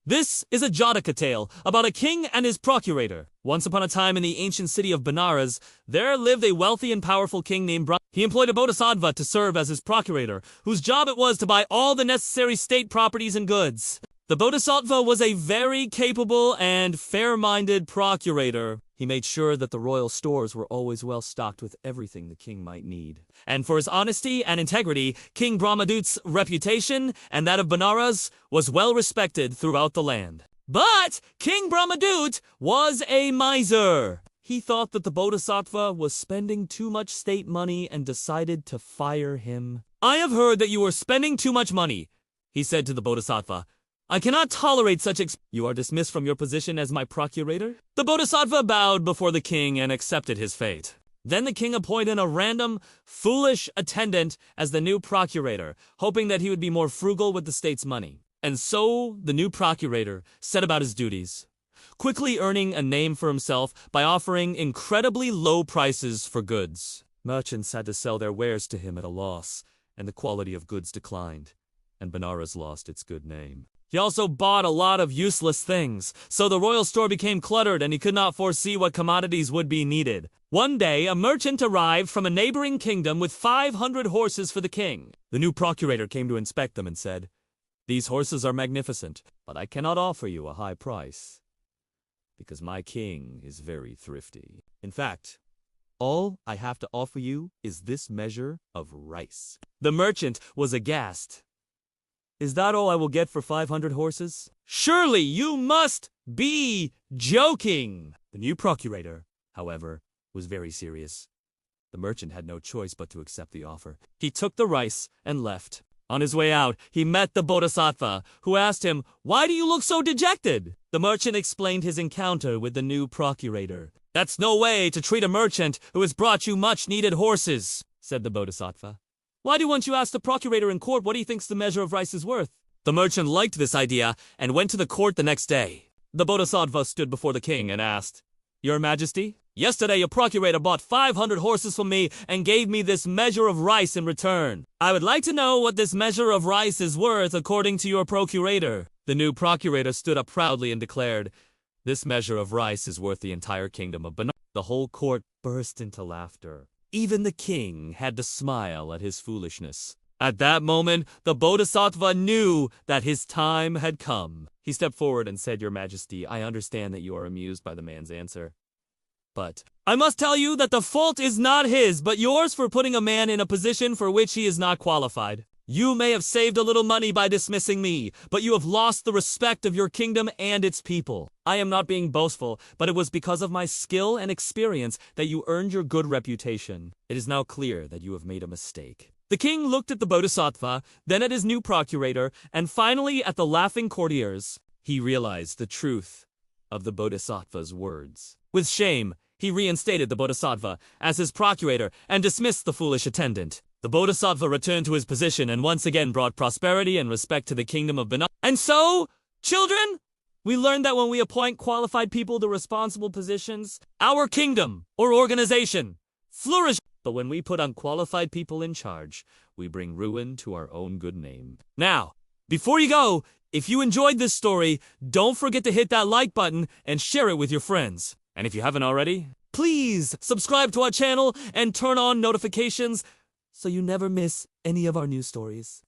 This is a Jataka tale about a king and his procurator. Once upon a time in the ancient city of Benares, there lived a wealthy and powerful king named Brahma. He employed a bodhisattva to serve as his procurator, whose job it was to buy all the necessary state properties and goods. The bodhisattva was a very capable and fair-minded procurator. He made sure that the royal stores were always well stocked with everything the king might need. And for his honesty and integrity, King Brahmadut's reputation and that of Benares was well respected throughout the land. But King Brahmadut was a miser. He thought that the bodhisattva was spending too much state money and decided to fire him. "I have heard that you are spending too much money," he said to the bodhisattva. "I cannot tolerate such You are dismissed from your position as my procurator?" The bodhisattva bowed before the king and accepted his fate. Then the king appointed a random, foolish attendant as the new procurator, hoping that he would be more frugal with the state's money. And so the new procurator set about his duties, quickly earning a name for himself by offering incredibly low prices for goods. Merchants had to sell their wares to him at a loss, and the quality of goods declined, and Benares lost its good name. He also bought a lot of useless things, so the royal store became cluttered and he could not foresee what commodities would be needed. One day, a merchant arrived from a neighboring kingdom with 500 horses for the king. The new procurator came to inspect them and said, "These horses are magnificent, but I cannot offer you a high price, because my king is very thrifty. In fact, all I have to offer you is this measure of rice." The merchant was aghast. "Is that all I will get for 500 horses? Surely you must be joking!" The new procurator, however, was very serious. The merchant had no choice but to accept the offer. He took the rice and left. On his way out, he met the bodhisattva, who asked him, "Why do you look so dejected?" The merchant explained his encounter with the new procurator. "That's no way to treat a merchant who has brought you much-needed horses," said the bodhisattva. "Why don't you ask the procurator in court what he thinks the measure of rice is worth?" The merchant liked this idea and went to the court the next day. The bodhisattva stood before the king and asked, "Your Majesty, yesterday your procurator bought 500 horses from me and gave me this measure of rice in return. I would like to know what this measure of rice is worth according to your procurator." The new procurator stood up proudly and declared, "This measure of rice is worth the entire kingdom of Benares." The whole court burst into laughter. Even the king had to smile at his foolishness. At that moment, the bodhisattva knew that his time had come. He stepped forward and said, "Your Majesty, I understand that you are amused by the man's answer. But I must tell you that the fault is not his, but yours for putting a man in a position for which he is not qualified. You may have saved a little money by dismissing me, but you have lost the respect of your kingdom and its people. I am not being boastful, but it was because of my skill and experience that you earned your good reputation. It is now clear that you have made a mistake." The king looked at the bodhisattva, then at his new procurator, and finally at the laughing courtiers. He realized the truth of the bodhisattva's words. With shame, he reinstated the bodhisattva as his procurator and dismissed the foolish attendant. The bodhisattva returned to his position and once again brought prosperity and respect to the kingdom of Benares. And so, children, we learned that when we appoint qualified people to responsible positions, our kingdom or organization flourishes. But when we put unqualified people in charge, we bring ruin to our own good name. Now, before you go, if you enjoyed this story, don't forget to hit that like button and share it with your friends. And if you haven't already, please subscribe to our channel and turn on notifications so you never miss any of our new stories.